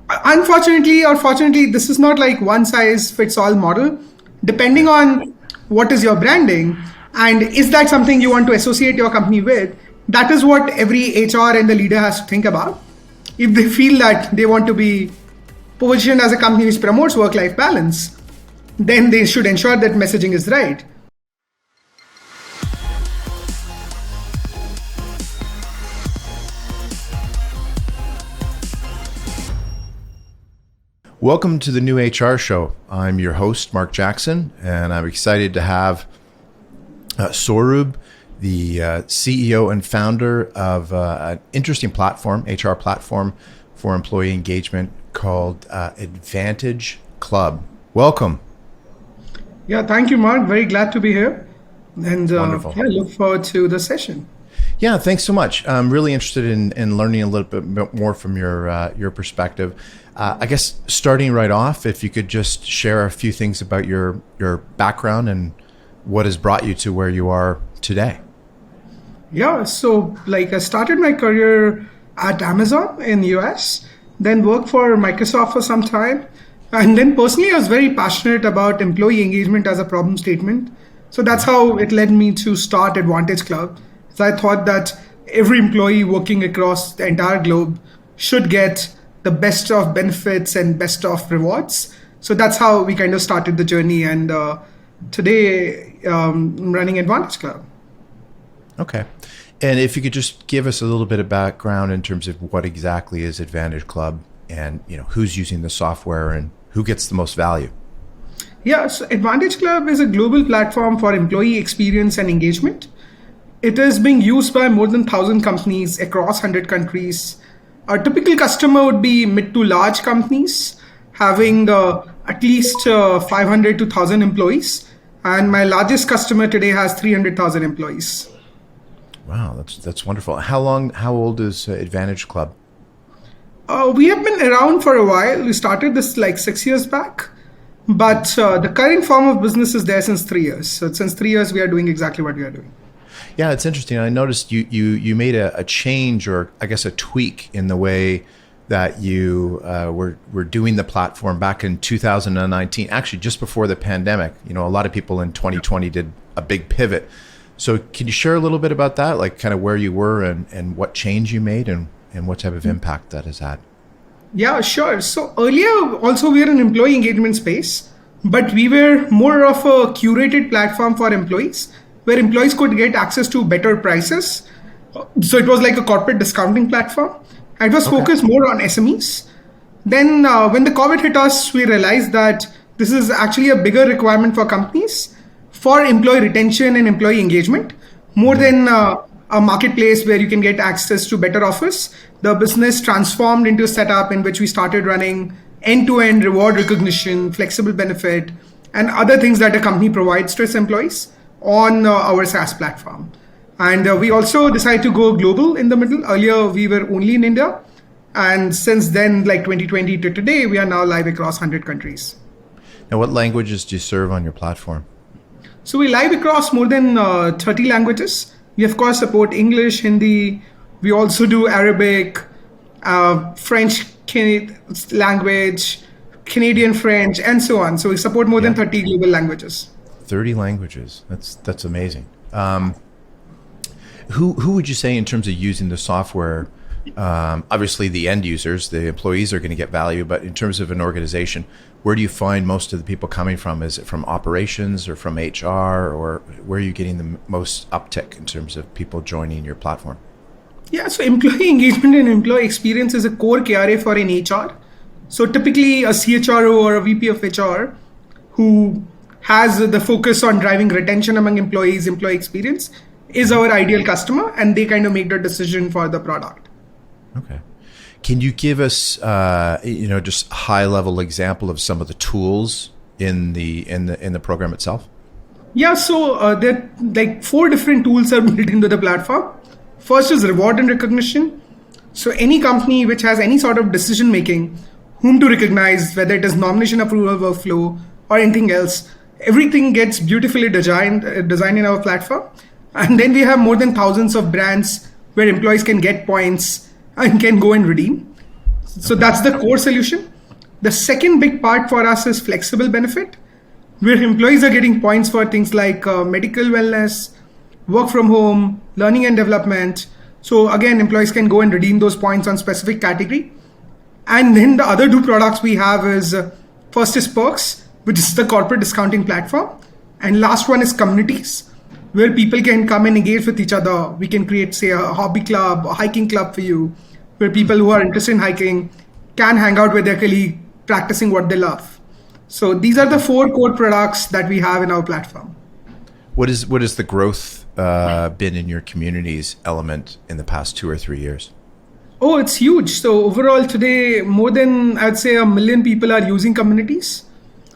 Unfortunately or fortunately, this is not like one size fits all model. Depending on what is your branding and is that something you want to associate your company with, that is what every HR and the leader has to think about. If they feel that they want to be positioned as a company which promotes work life balance, then they should ensure that messaging is right. Welcome to the new HR show. I'm your host, Mark Jackson, and I'm excited to have Sourabh, the CEO and founder of an interesting platform, HR platform for employee engagement called Advantage Club. Welcome. Yeah, thank you, Mark. Very glad to be here. And Wonderful. look forward to the session. Yeah, thanks so much. I'm really interested in learning a little bit more from your perspective. I guess starting right off, if you could just share a few things about your background and what has brought you to where you are today. Yeah, so I started my career at Amazon in US, then worked for Microsoft for some time. And then personally, I was very passionate about employee engagement as a problem statement. So that's how it led me to start Advantage Club. So I thought that every employee working across the entire globe should get the best of benefits and best of rewards. So that's how we kind of started the journey. And today, I'm running Advantage Club. Okay. And if you could just give us a little bit of background in terms of what exactly is Advantage Club and who's using the software and who gets the most value. Yeah, so Advantage Club is a global platform for employee experience and engagement. It is being used by more than 1,000 companies across 100 countries. A typical customer would be mid to large companies having at least 500 to 1,000 employees. And my largest customer today has 300,000 employees. Wow, that's wonderful. How old is Advantage Club? We have been around for a while. We started this 6 years back. But the current form of business is there since 3 years. So since 3 years, we are doing exactly what we are doing. Yeah, it's interesting. I noticed you made a change, or I guess a tweak in the way that you were doing the platform back in 2019, actually just before the pandemic. A lot of people in 2020 did a big pivot. So can you share a little bit about that, like kind of where you were and what change you made and what type of impact that has had? Yeah, sure. So earlier also we were in employee engagement space, but we were more of a curated platform for employees where employees could get access to better prices. So it was like a corporate discounting platform. And it was focused more on SMEs. Then when the COVID hit us, we realized that this is actually a bigger requirement for companies for employee retention and employee engagement, more than a marketplace where you can get access to better offers. The business transformed into a setup in which we started running end-to-end reward recognition, flexible benefit, and other things that a company provides to its employees on our SaaS platform. And we also decided to go global in the middle. Earlier, we were only in India. And since then, 2020 to today, we are now live across 100 countries. Now, what languages do you serve on your platform? So we live across more than 30 languages. We, of course, support English, Hindi. We also do Arabic, French language, Canadian French, and so on. So we support more than 30 global languages. 30 languages. That's amazing. Who would you say in terms of using the software? Obviously, the end users, the employees are going to get value, but in terms of an organization, where do you find most of the people coming from? Is it from operations or from HR, or where are you getting the most uptick in terms of people joining your platform? Yeah, so employee engagement and employee experience is a core KRA for an HR. So typically a CHRO or a VP of HR who has the focus on driving retention among employees, employee experience, is our ideal customer, and they kind of make the decision for the product. Okay. Can you give us, just a high-level example of some of the tools in the program itself? Yeah, so there are 4 different tools are built into the platform. First is reward and recognition. So any company which has any sort of decision making, whom to recognize, whether it is nomination approval workflow or anything else, everything gets beautifully designed in our platform. And then we have more than thousands of brands where employees can get points and can go and redeem. So Okay. that's the core solution. The second big part for us is flexible benefit, where employees are getting points for things like medical wellness, work from home, learning and development. So again, employees can go and redeem those points on specific category. And then the other two products we have is first is Perks, which is the corporate discounting platform, and last one is Communities, where people can come and engage with each other. We can create, say, a hobby club, a hiking club for you, where people who are interested in hiking can hang out with their colleague, practicing what they love. So these are the four core products that we have in our platform. What is the growth been in your communities element in the past 2 or 3 years? Oh, it's huge. So overall today, more than I'd say 1 million people are using communities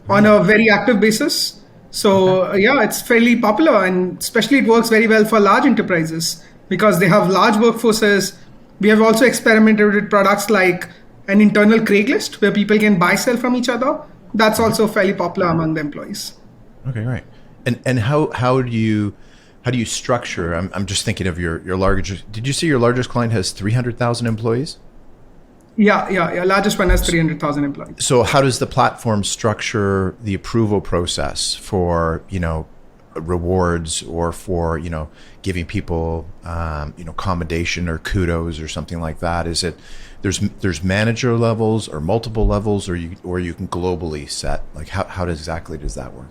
on Really? a very active basis. Okay. So yeah, it's fairly popular, and especially it works very well for large enterprises because they have large workforces. We have also experimented with products like an internal Craigslist where people can buy sell from each other. That's also fairly popular among the employees. Okay, right. And how do you structure? I'm just thinking of your largest. Did you say your largest client has 300,000 employees? Yeah. Largest one has 300,000 employees. So how does the platform structure the approval process for rewards or for giving people commendation or kudos or something like that? Is it there's manager levels or multiple levels, or you can globally set, like how exactly does that work?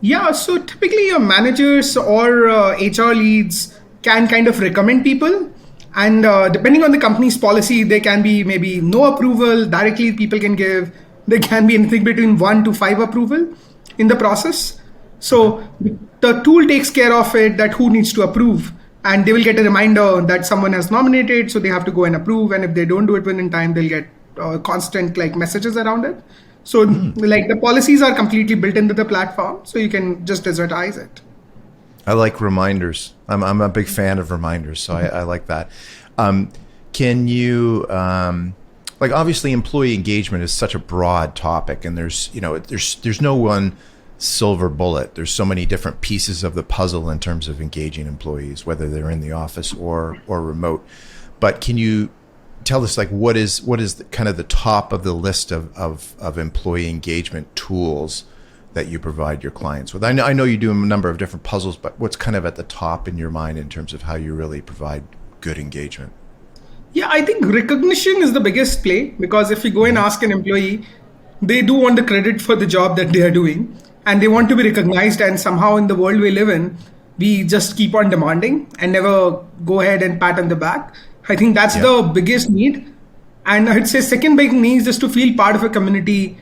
Yeah, so typically your managers or HR leads can kind of recommend people. And depending on the company's policy, there can be maybe no approval directly people can give. There can be anything between 1 to 5 approval in the process. Okay. So the tool takes care of it, that who needs to approve. And they will get a reminder that someone has nominated, so they have to go and approve. And if they don't do it within time, they'll get constant like messages around it. So like the policies are completely built into the platform, so you can just desertize it. I like reminders. I'm a big fan of reminders, so I like that. Can you like, obviously employee engagement is such a broad topic, and there's no one silver bullet. There's so many different pieces of the puzzle in terms of engaging employees, whether they're in the office or remote. But can you tell us, like, what is kind of the top of the list of employee engagement tools that you provide your clients with? I know you do a number of different puzzles, but what's kind of at the top in your mind in terms of how you really provide good engagement? Yeah, I think recognition is the biggest play, because if you go and ask an employee, they do want the credit for the job that they are doing, and they want to be recognized. And somehow in the world we live in, we just keep on demanding and never go ahead and pat on the back. I think that's Yeah. the biggest need. And I'd say second big need is just to feel part of a community,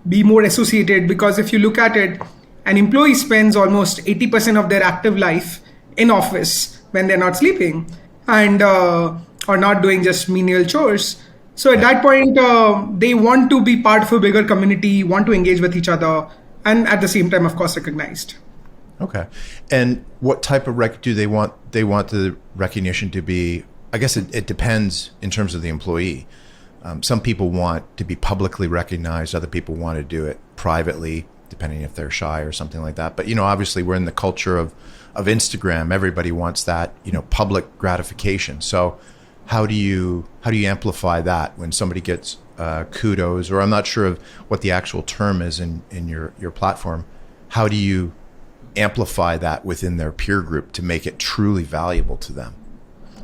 be more associated. Because if you look at it, an employee spends almost 80% of their active life in office when they're not sleeping, and or not doing just menial chores. So at Yeah. that point, they want to be part of a bigger community, want to engage with each other, and at the same time, of course, recognized. Okay. And what type of do they want? They want the recognition to be, I guess it depends in terms of the employee. Some people want to be publicly recognized. Other people want to do it privately, depending if they're shy or something like that. But, obviously we're in the culture of Instagram. Everybody wants that, public gratification. So how do you amplify that when somebody gets kudos, or I'm not sure of what the actual term is in your platform? How do you amplify that within their peer group to make it truly valuable to them?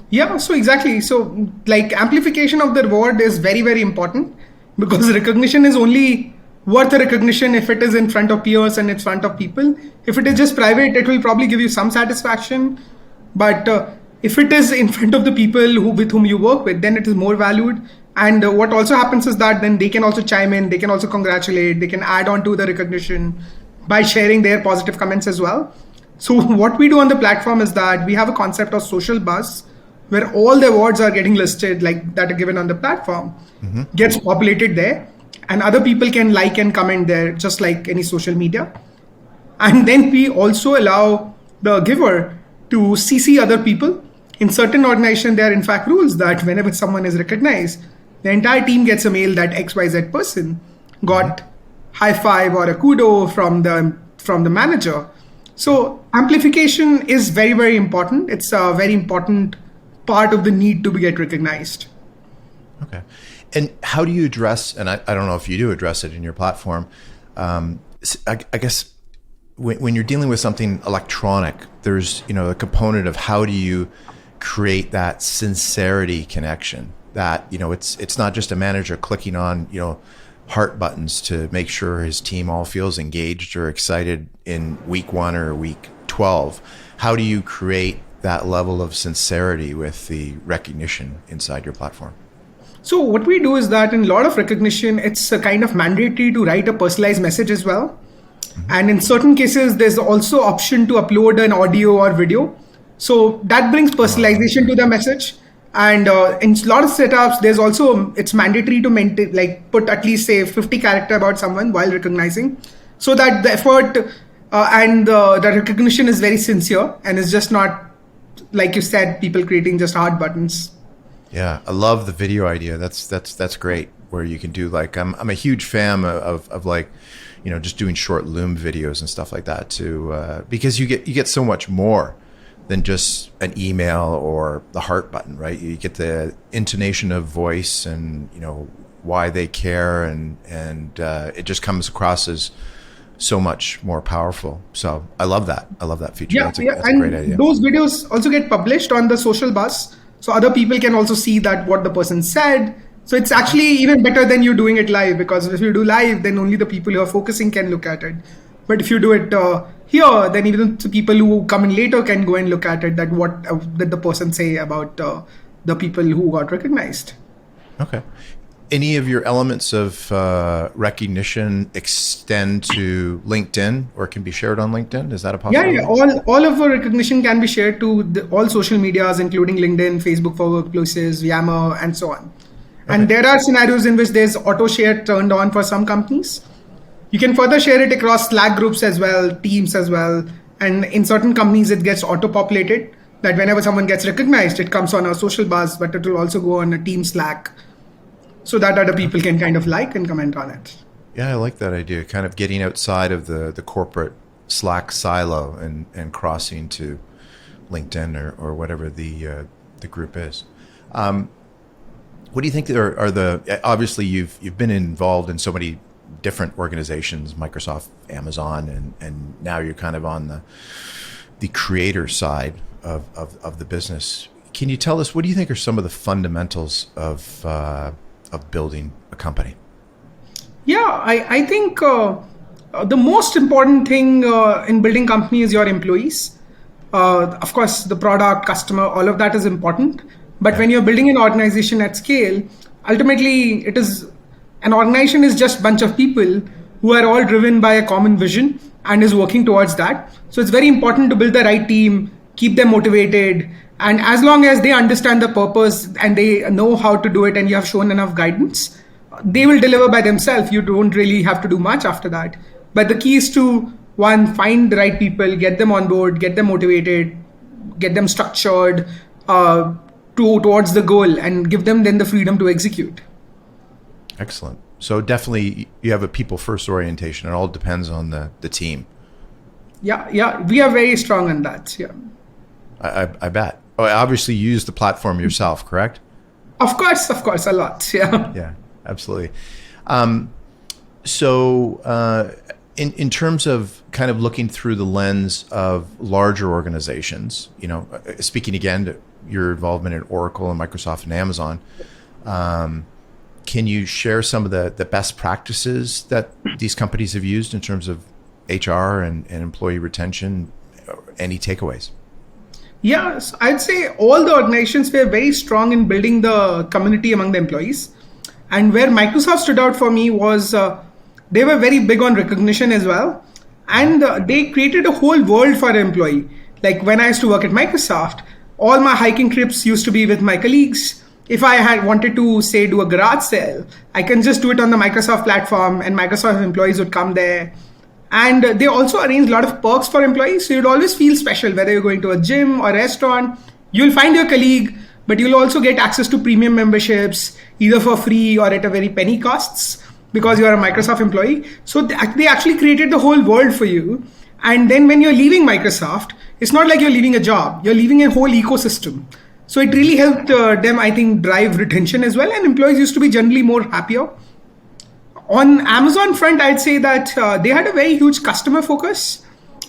Yeah, so exactly. So, like, amplification of the reward is very, very important, because recognition is only worth a recognition if it is in front of peers and in front of people. If it is just private, it will probably give you some satisfaction. But if it is in front of the people with whom you work with, then it is more valued. And what also happens is that then they can also chime in, they can also congratulate, they can add on to the recognition by sharing their positive comments as well. So what we do on the platform is that we have a concept of social buzz, where all the awards are getting listed, like that are given on the platform, gets populated there, and other people can like and comment there, just like any social media. And then we also allow the giver to CC other people. In certain organizations, there are in fact rules that whenever someone is recognized, the entire team gets a mail that XYZ person got high five or a kudo from the manager. So amplification is very, very important. It's a very important part of the need to get recognized. Okay. And how do you address, and I don't know if you do address it in your platform, I guess when you're dealing with something electronic, there's, a component of how do you create that sincerity connection that, it's not just a manager clicking on, heart buttons to make sure his team all feels engaged or excited in week 1 or week 12. How do you create that level of sincerity with the recognition inside your platform? So what we do is that in a lot of recognition, it's a kind of mandatory to write a personalized message as well. And in certain cases, there's also option to upload an audio or video. So that brings personalization to the message. And in a lot of setups, there's also, it's mandatory to maintain, like put at least say 50 character about someone while recognizing, so that the effort and the recognition is very sincere and it's just not, like you said, people creating just hard buttons. Yeah, I love the video idea. That's great. Where you can do like, I'm a huge fan of like, just doing short Loom videos and stuff like that too, because you get so much more than just an email or the heart button, right? You get the intonation of voice and why they care, and it just comes across as so much more powerful. So I love that. I love that feature. That's a great idea. Those videos also get published on the social bus, so other people can also see that what the person said. So it's actually even better than you doing it live, because if you do live, then only the people who are focusing can look at it. But if you do it here, then even the people who come in later can go and look at it, that what did the person say about the people who got recognized. Okay. Any of your elements of recognition extend to LinkedIn or can be shared on LinkedIn? Is that a possibility? Yeah. All of our recognition can be shared to all social medias, including LinkedIn, Facebook for Workplaces, Yammer, and so on. Okay. And there are scenarios in which there's auto share turned on for some companies. You can further share it across Slack groups as well, Teams as well. And in certain companies, it gets auto-populated, that whenever someone gets recognized, it comes on a social bus, but it will also go on a team Slack, so that other people can kind of like and comment on it. Yeah, I like that idea. Kind of getting outside of the corporate Slack silo and crossing to LinkedIn or whatever the group is. What do you think are the, obviously you've been involved in so many different organizations, Microsoft, Amazon, and now you're kind of on the creator side of the business. Can you tell us, what do you think are some of the fundamentals of building a company? Yeah, I think the most important thing in building company is your employees. Of course, the product, customer, all of that is important. But when you're building an organization at scale, ultimately an organization is just a bunch of people who are all driven by a common vision and is working towards that. So it's very important to build the right team, keep them motivated. And as long as they understand the purpose and they know how to do it and you have shown enough guidance, they will deliver by themselves. You don't really have to do much after that. But the key is to, one, find the right people, get them on board, get them motivated, get them structured towards the goal, and give them then the freedom to execute. Excellent. So definitely you have a people first orientation. It all depends on the team. Yeah. We are very strong on that. Yeah. I bet. Oh, obviously you use the platform yourself, correct? Of course, a lot. Yeah. Yeah, absolutely. So in terms of kind of looking through the lens of larger organizations, speaking again to your involvement in Oracle and Microsoft and Amazon, can you share some of the best practices that these companies have used in terms of HR and employee retention? Any takeaways? Yes, I'd say all the organizations were very strong in building the community among the employees. And where Microsoft stood out for me was they were very big on recognition as well. And they created a whole world for an employee. Like when I used to work at Microsoft, all my hiking trips used to be with my colleagues. If I had wanted to, say, do a garage sale, I can just do it on the Microsoft platform and Microsoft employees would come there. And they also arrange a lot of perks for employees. So you'd always feel special, whether you're going to a gym or a restaurant. You'll find your colleague, but you'll also get access to premium memberships, either for free or at a very penny costs, because you're a Microsoft employee. So they actually created the whole world for you. And then when you're leaving Microsoft, it's not like you're leaving a job. You're leaving a whole ecosystem. So it really helped them, I think, drive retention as well. And employees used to be generally more happier. On Amazon front, I'd say that they had a very huge customer focus.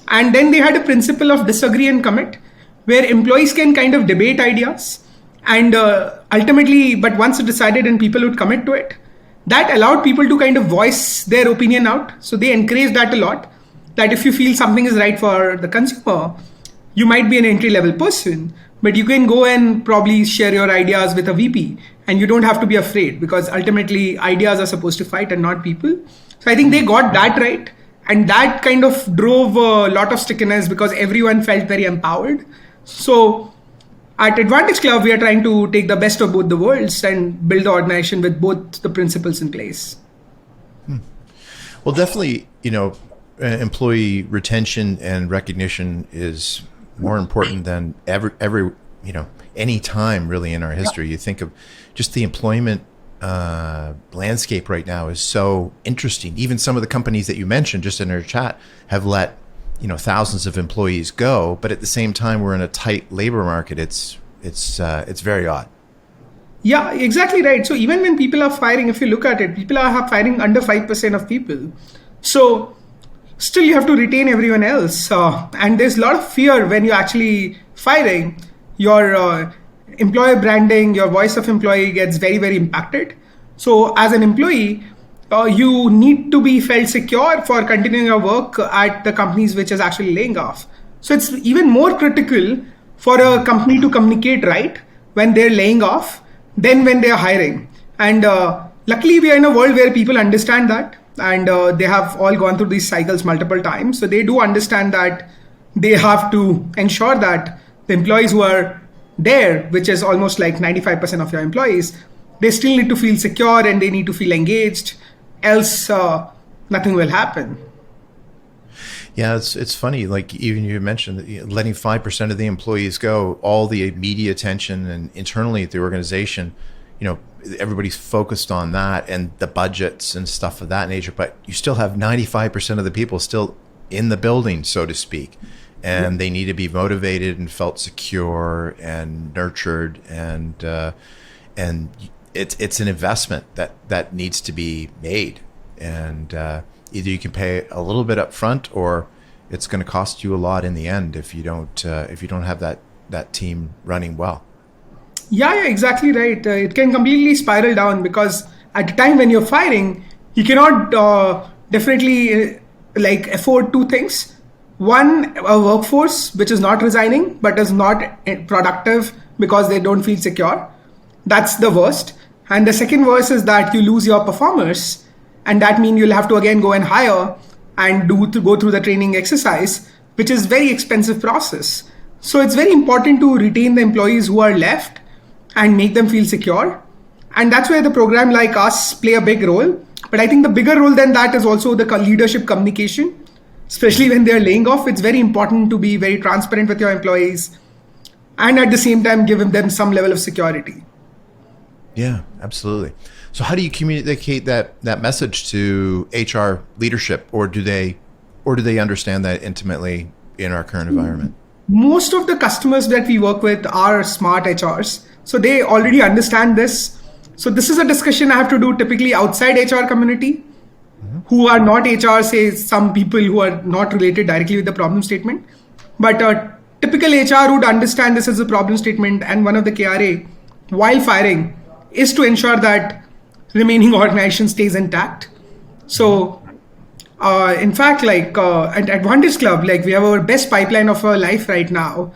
And then they had a principle of disagree and commit, where employees can kind of debate ideas. And ultimately, but once it decided and people would commit to it, that allowed people to kind of voice their opinion out. So they encouraged that a lot. That if you feel something is right for the consumer, you might be an entry level person, but you can go and probably share your ideas with a VP, and you don't have to be afraid, because ultimately ideas are supposed to fight and not people. So I think they got that right. And that kind of drove a lot of stickiness because everyone felt very empowered. So at Advantage Club, we are trying to take the best of both the worlds and build the organization with both the principles in place. Well, definitely, employee retention and recognition is more important than every any time really in our history. You think of just the employment landscape right now is so interesting. Even some of the companies that you mentioned just in our chat have let thousands of employees go, but at the same time we're in a tight labor market. It's very odd. Yeah, exactly right. So even when people are firing, if you look at it, people are firing under 5% of people. So still you have to retain everyone else. And there's a lot of fear when you're actually firing. Your employer branding, your voice of employee gets very, very impacted. So as an employee, you need to be felt secure for continuing your work at the companies which is actually laying off. So it's even more critical for a company to communicate right when they're laying off than when they're hiring. And luckily, we are in a world where people understand that, and they have all gone through these cycles multiple times. So they do understand that they have to ensure that the employees who are there, which is almost like 95% of your employees, they still need to feel secure and they need to feel engaged. Else, nothing will happen. Yeah, it's funny. Like even you mentioned that letting 5% of the employees go, all the media attention and internally at the organization, everybody's focused on that and the budgets and stuff of that nature. But you still have 95% of the people still in the building, so to speak, and they need to be motivated and felt secure and nurtured, and it's an investment that needs to be made, and either you can pay a little bit up front, or it's going to cost you a lot in the end if you don't have that team running well. Yeah, exactly right. It can completely spiral down because at the time when you're firing, you cannot definitely afford two things. One, a workforce which is not resigning but is not productive because they don't feel secure. That's the worst. And the second worst is that you lose your performers, and that means you'll have to again go and hire and go through the training exercise, which is very expensive process. So it's very important to retain the employees who are left and make them feel secure. And that's where the program like us play a big role. But I think the bigger role than that is also the leadership communication, especially when they're laying off. It's very important to be very transparent with your employees and at the same time give them some level of security. Yeah, absolutely. So how do you communicate that message to HR leadership, or do they understand that intimately in our current environment? Most of the customers that we work with are smart HRs. So they already understand this. So this is a discussion I have to do typically outside HR community, who are not HR, say some people who are not related directly with the problem statement. But a typical HR would understand this as a problem statement, and one of the KRA while firing is to ensure that remaining organization stays intact. So in fact, at Advantage Club, we have our best pipeline of our life right now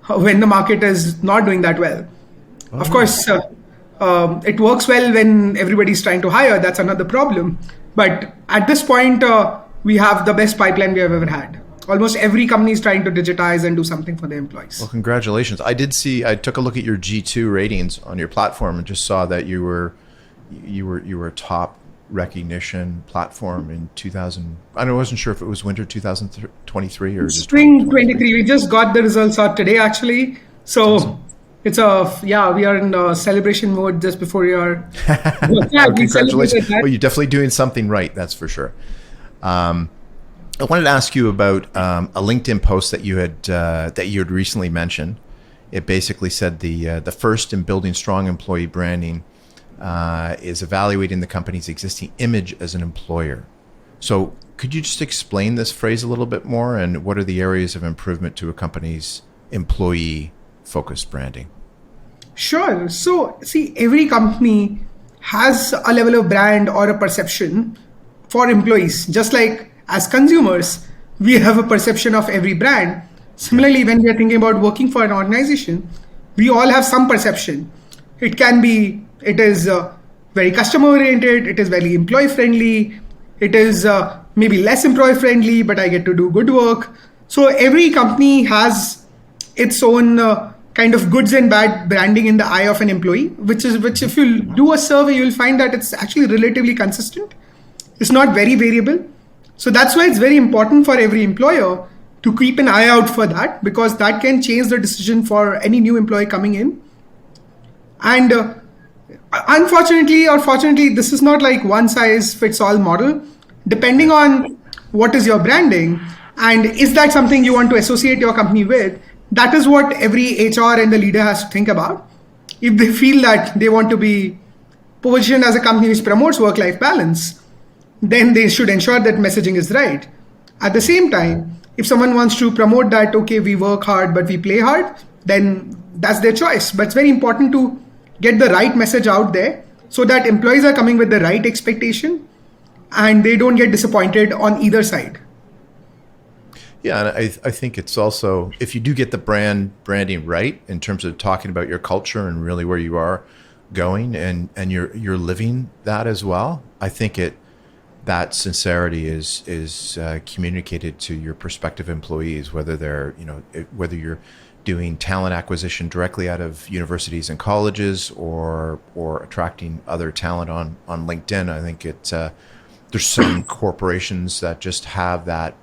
when the market is not doing that well. Of course, it works well when everybody's trying to hire. That's another problem. But at this point, we have the best pipeline we have ever had. Almost every company is trying to digitize and do something for their employees. Well, congratulations. I took a look at your G2 ratings on your platform and just saw that you were a top recognition platform in 2000. I wasn't sure if it was winter 2023 or spring 23. We just got the results out today, actually. So awesome. We are in celebration mode just before your. Congratulations! Well, you're definitely doing something right. That's for sure. I wanted to ask you about a LinkedIn post that you had recently mentioned, it basically said the first in building strong employee branding is evaluating the company's existing image as an employer. So could you just explain this phrase a little bit more, and what are the areas of improvement to a company's employee-focused branding? Sure. So, see, every company has a level of brand or a perception for employees. Just like as consumers, we have a perception of every brand. Similarly, when we are thinking about working for an organization, we all have some perception. It can be, it is very customer oriented, it is very employee friendly, it is maybe less employee friendly, but I get to do good work. So every company has its own kind of goods and bad branding in the eye of an employee, which if you do a survey, you'll find that it's actually relatively consistent. It's not very variable. So that's why it's very important for every employer to keep an eye out for that, because that can change the decision for any new employee coming in. And unfortunately or fortunately, this is not like one size fits all model. Depending on what is your branding and is that something you want to associate your company with, that is what every HR and the leader has to think about. If they feel that they want to be positioned as a company which promotes work-life balance, then they should ensure that messaging is right. At the same time, if someone wants to promote that, okay, we work hard, but we play hard, then that's their choice. But it's very important to get the right message out there so that employees are coming with the right expectation and they don't get disappointed on either side. Yeah, and I think it's also, if you do get the branding right in terms of talking about your culture and really where you are going, and you're living that as well, I think that sincerity is communicated to your prospective employees, whether they're, whether you're doing talent acquisition directly out of universities and colleges, or attracting other talent on LinkedIn. I think there's some corporations that just have that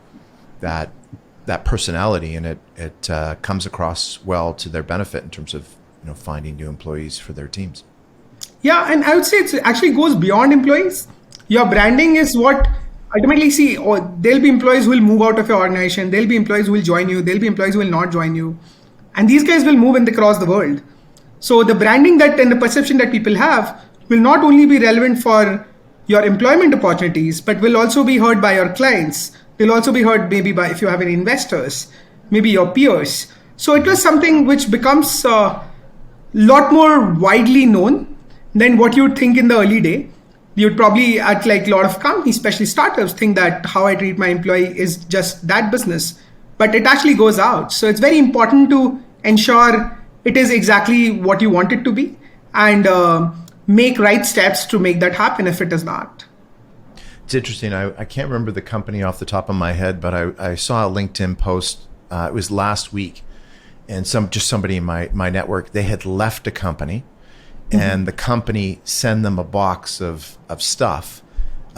personality, and it comes across well to their benefit in terms of finding new employees for their teams. Yeah, and I would say it actually goes beyond employees. Your branding is what ultimately there'll be employees who will move out of your organization, there'll be employees who will join you, there'll be employees who will not join you. And these guys will move across the world. So the branding that and the perception that people have will not only be relevant for your employment opportunities, but will also be heard by your clients. Will also be heard maybe by, if you have any investors, maybe your peers. So it was something which becomes a lot more widely known than what you'd think in the early day. You'd probably, at like a lot of companies, especially startups, think that how I treat my employee is just that business. But it actually goes out. So it's very important to ensure it is exactly what you want it to be, and make right steps to make that happen if it is not. It's interesting. I can't remember the company off the top of my head, but I saw a LinkedIn post. It was last week, and somebody in my network, they had left a company, and the company sent them a box of stuff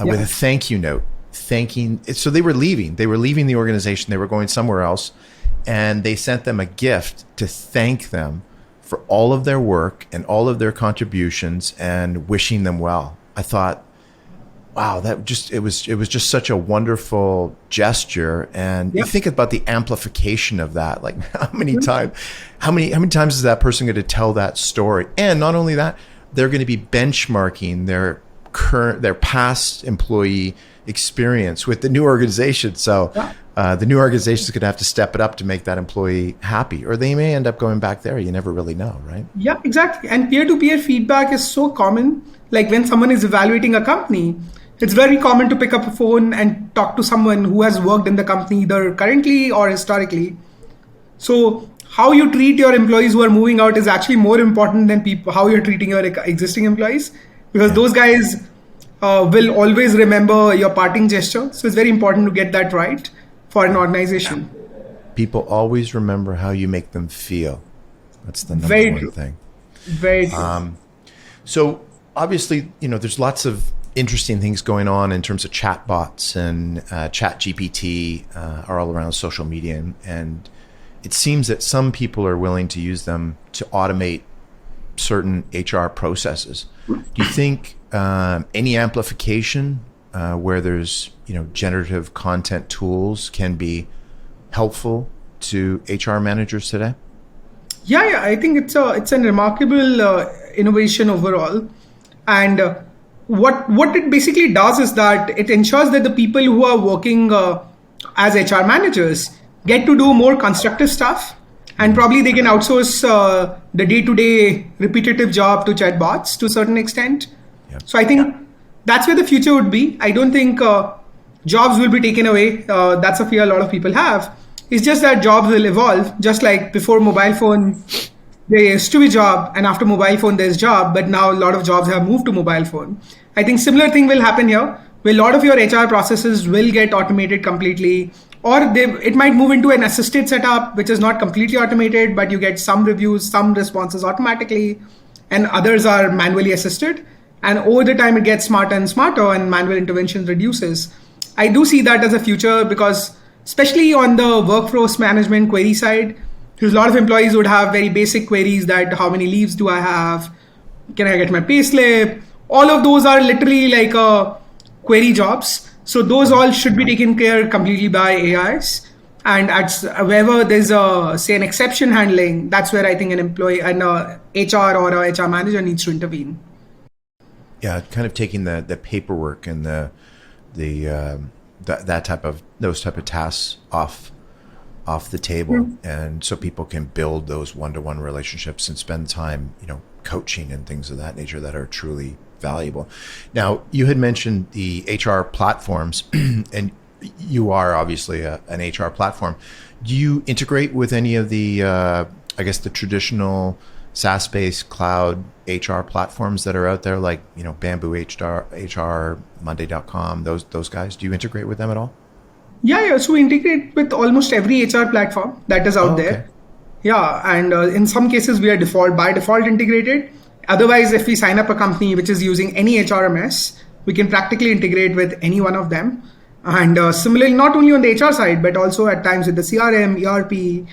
with a thank you note, thanking. So they were leaving the organization. They were going somewhere else, and they sent them a gift to thank them for all of their work and all of their contributions and wishing them well. I thought, wow, it was just such a wonderful gesture. And you think about the amplification of that. Like how many times is that person going to tell that story? And not only that, they're going to be benchmarking their past employee experience with the new organization. So the new organization is going to have to step it up to make that employee happy, or they may end up going back there. You never really know, right? Yeah, exactly. And peer-to-peer feedback is so common. Like when someone is evaluating a company, it's very common to pick up a phone and talk to someone who has worked in the company either currently or historically. So how you treat your employees who are moving out is actually more important than how you're treating your existing employees, because those guys will always remember your parting gesture. So it's very important to get that right for an organization. People always remember how you make them feel. That's the number one thing. Very true. So obviously, there's lots of interesting things going on in terms of chatbots, and ChatGPT are all around social media, and it seems that some people are willing to use them to automate certain HR processes. Do you think any amplification where there's generative content tools can be helpful to HR managers today? Yeah, I think it's a remarkable innovation overall, and what it basically does is that it ensures that the people who are working as HR managers get to do more constructive stuff, and Mm-hmm. probably they can outsource the day-to-day repetitive job to chatbots to a certain extent. Yep. So I think that's where the future would be. I don't think jobs will be taken away. That's a fear a lot of people have. It's just that jobs will evolve. Just like before mobile phone, there used to be job, and after mobile phone, there's job. But now a lot of jobs have moved to mobile phone. I think similar thing will happen here, where a lot of your HR processes will get automated completely, or it might move into an assisted setup, which is not completely automated, but you get some reviews, some responses automatically, and others are manually assisted. And over the time, it gets smarter and smarter, and manual intervention reduces. I do see that as a future because, especially on the workforce management query side, because a lot of employees would have very basic queries that how many leaves do I have? Can I get my pay slip? All of those are literally like query jobs. So those all should be taken care completely by AIs. And at wherever there's a say an exception handling, that's where I think an employee and a HR or a HR manager needs to intervene. Yeah, kind of taking the paperwork and the that type of those type of tasks off the table, and so people can build those one-to-one relationships and spend time, coaching and things of that nature that are truly valuable. Now, you had mentioned the HR platforms, and you are obviously an HR platform. Do you integrate with any of the, I guess, the traditional SaaS-based cloud HR platforms that are out there, like Bamboo HR, Monday.com, those guys? Do you integrate with them at all? Yeah. So we integrate with almost every HR platform that is Oh, out okay. there. Yeah, and in some cases we are by default integrated. Otherwise, if we sign up a company which is using any HRMS, we can practically integrate with any one of them. And similarly, not only on the HR side, but also at times with the CRM, ERP,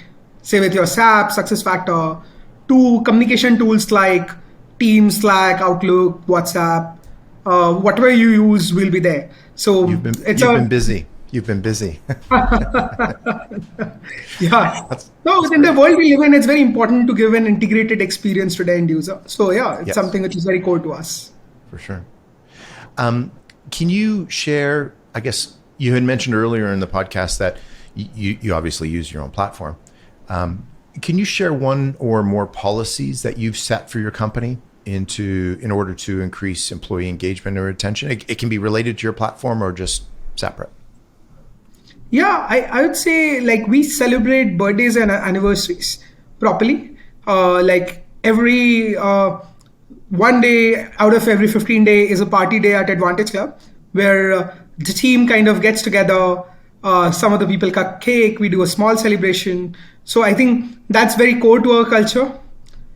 say with your SAP, SuccessFactor, to communication tools like Teams, Slack, Outlook, WhatsApp, whatever you use will be there. So You've been it's you've a been busy. You've been busy. yeah. No, That's within the great. world we live in, it's very important to give an integrated experience to the end user. So yeah, it's Yes, something which is very core to us. for sure. Can you share? I guess you had mentioned earlier in the podcast that you obviously use your own platform. Can you share one or more policies that you've set for your company in order to increase employee engagement or retention? It can be related to your platform or just separate. Yeah, I would say like we celebrate birthdays and anniversaries properly. Like every one day out of every 15 day is a party day at Advantage Club where the team kind of gets together. Some of the people cut cake. We do a small celebration. So I think that's very core to our culture.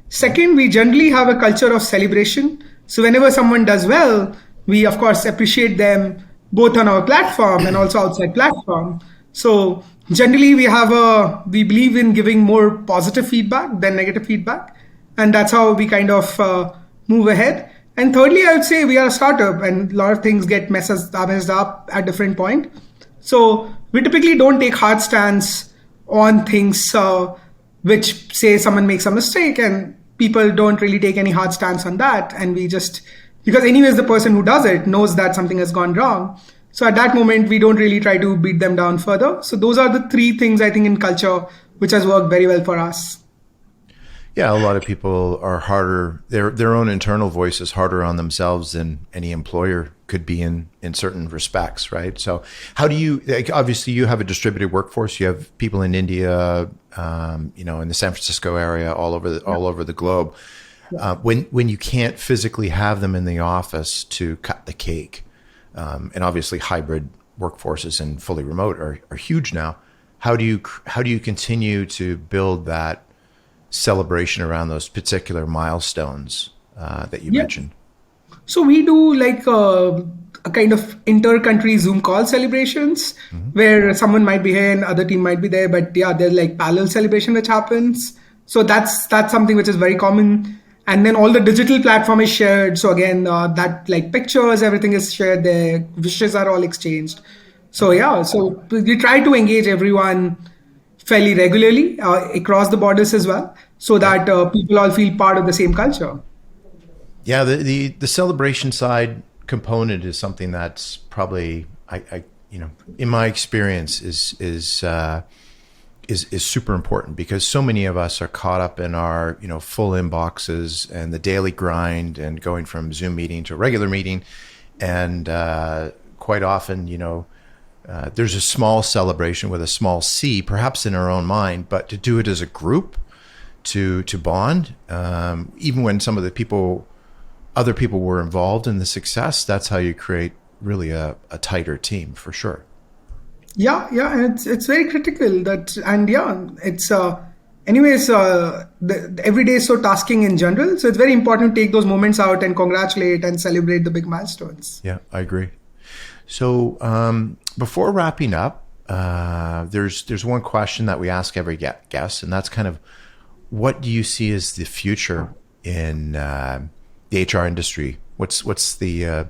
Second, we generally have a culture of celebration. So whenever someone does well, we of course appreciate them both on our platform and also outside platform. So generally we believe in giving more positive feedback than negative feedback, and that's how we kind of move ahead. And thirdly, I would say we are a startup, and a lot of things get messed up at different point. So we typically don't take hard stance on things which say someone makes a mistake, and people don't really take any hard stance on that. And we just, because anyways, the person who does it knows that something has gone wrong. So at that moment, we don't really try to beat them down further. So those are the three things I think in culture which has worked very well for us. Yeah, a lot of people are harder. Their own internal voice is harder on themselves than any employer could be in certain respects, right? So, how do you? Like, obviously, you have a distributed workforce. You have people in India, in the San Francisco area, all over the globe. When you can't physically have them in the office to cut the cake, and obviously hybrid workforces and fully remote are huge now. How do you continue to build that celebration around those particular milestones that you Yeah. mentioned? So we do like a kind of inter-country Zoom call celebrations Hmm. where someone might be here and other team might be there, but yeah, there's like parallel celebration which happens. So that's something which is very common. And then all the digital platform is shared. So again, that like pictures, everything is shared there. Wishes are all exchanged. So Okay. yeah, so we try to engage everyone fairly regularly across the borders as well. so Yeah. that people all feel part of the same culture. Yeah, the celebration side component is something that's probably I in my experience is super important because so many of us are caught up in our full inboxes and the daily grind and going from Zoom meeting to a regular meeting, and quite often there's a small celebration with a small C, perhaps in our own mind, but to do it as a group, to bond, even when some of the other people were involved in the success, that's how you create really a tighter team for sure. Yeah, and it's very critical that, and yeah, it's anyways, the every day is so tasking in general, so it's very important to take those moments out and congratulate and celebrate the big milestones. Yeah, I agree. So before wrapping up, there's one question that we ask every guest, and that's kind of what do you see as the future in the HR industry? What's the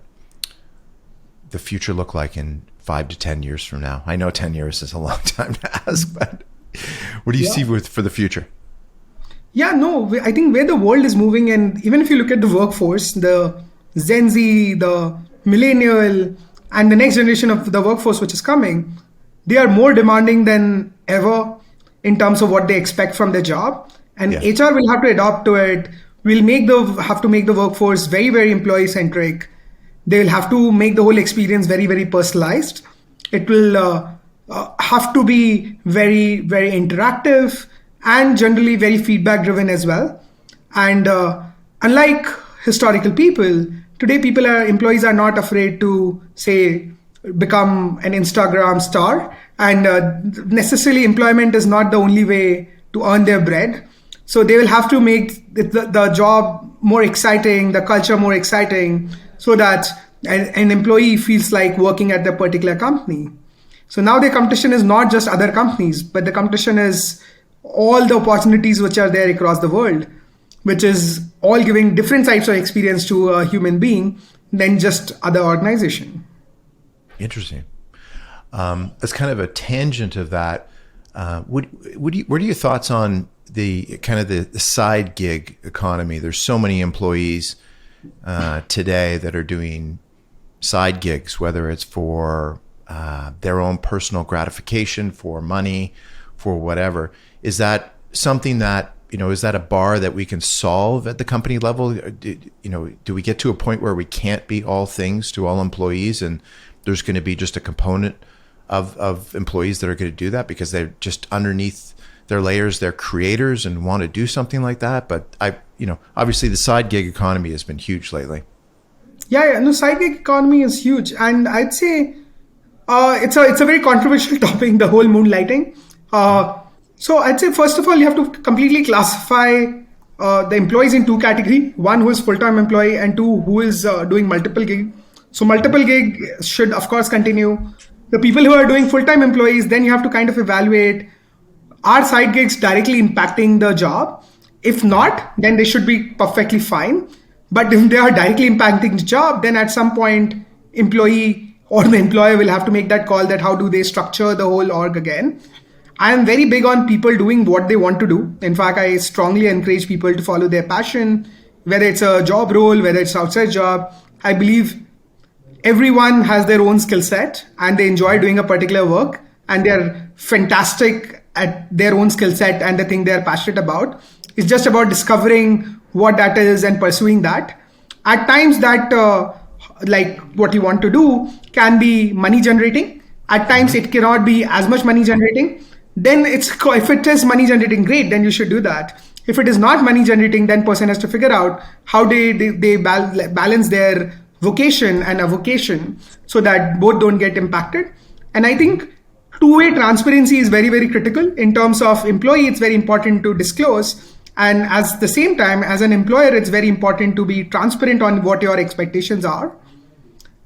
future look like in 5 to 10 years from now? I know 10 years is a long time to ask, but what do you see Yeah. for the future? Yeah, no, I think where the world is moving, and even if you look at the workforce, the Gen Z, the millennial, and the next generation of the workforce which is coming, they are more demanding than ever in terms of what they expect from their job. And Yeah. HR will have to adapt to it. Will have to make the workforce very, very employee centric. They'll have to make the whole experience very, very personalized. It will have to be very, very interactive and generally very feedback driven as well. And unlike historical people, today employees are not afraid to say become an Instagram star, and necessarily employment is not the only way to earn their bread. So they will have to make the job more exciting, the culture more exciting, so that an employee feels like working at the particular company. So now the competition is not just other companies, but the competition is all the opportunities which are there across the world, which is all giving different types of experience to a human being than just other organization. Interesting. As kind of a tangent of that, what are your thoughts on the kind of the side gig economy? There's so many employees today that are doing side gigs, whether it's for their own personal gratification, for money, for whatever. Is that something that, is that a bar that we can solve at the company level? Do we get to a point where we can't be all things to all employees, and there's going to be just a component of employees that are going to do that because they're just underneath their layers, they're creators and want to do something like that? But obviously the side gig economy has been huge lately. Yeah, no, side gig economy is huge, and I'd say it's a very controversial topic, the whole moonlighting. So I'd say first of all, you have to completely classify the employees in two category: one who is full time employee, and two who is doing multiple gig. So multiple gig should of course continue. The people who are doing full time employees, then you have to kind of evaluate, are side gigs directly impacting the job? If not, then they should be perfectly fine. But if they are directly impacting the job, then at some point, employee or the employer will have to make that call that how do they structure the whole org again. I am very big on people doing what they want to do. In fact, I strongly encourage people to follow their passion, whether it's a job role, whether it's outside job. I believe everyone has their own skill set and they enjoy doing a particular work and they're fantastic at their own skill set and the thing they're passionate about. It's just about discovering what that is and pursuing that. At times that like what you want to do can be money generating. At times it cannot be as much money generating. Then if it is money generating, great, then you should do that. If it is not money generating, then person has to figure out how they balance their vocation and a vocation so that both don't get impacted. And I think two-way transparency is very, very critical. In terms of employee, it's very important to disclose. And at the same time, as an employer, it's very important to be transparent on what your expectations are.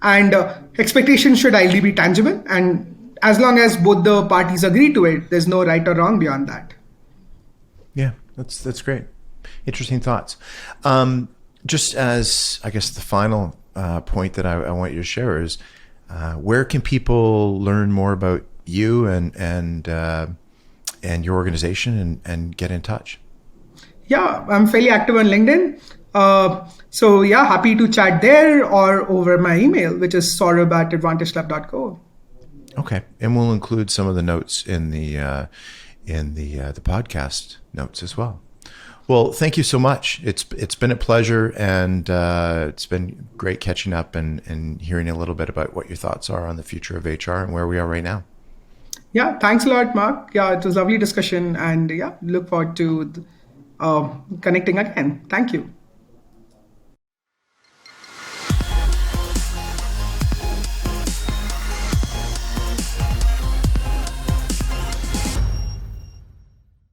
And expectations should ideally be tangible. And as long as both the parties agree to it, there's no right or wrong beyond that. Yeah, that's great. Interesting thoughts. Just as I guess the final point that I want you to share is where can people learn more about you and your organization and get in touch? Yeah, I'm fairly active on LinkedIn. So yeah, happy to chat there or over my email, which is Sourabh at advantageclub.co. Okay, and we'll include some of the notes in the podcast notes as well. Well, thank you so much. It's been a pleasure, and it's been great catching up and hearing a little bit about what your thoughts are on the future of HR and where we are right now. Yeah, thanks a lot, Mark. Yeah, it was a lovely discussion, and yeah, look forward to connecting again. Thank you.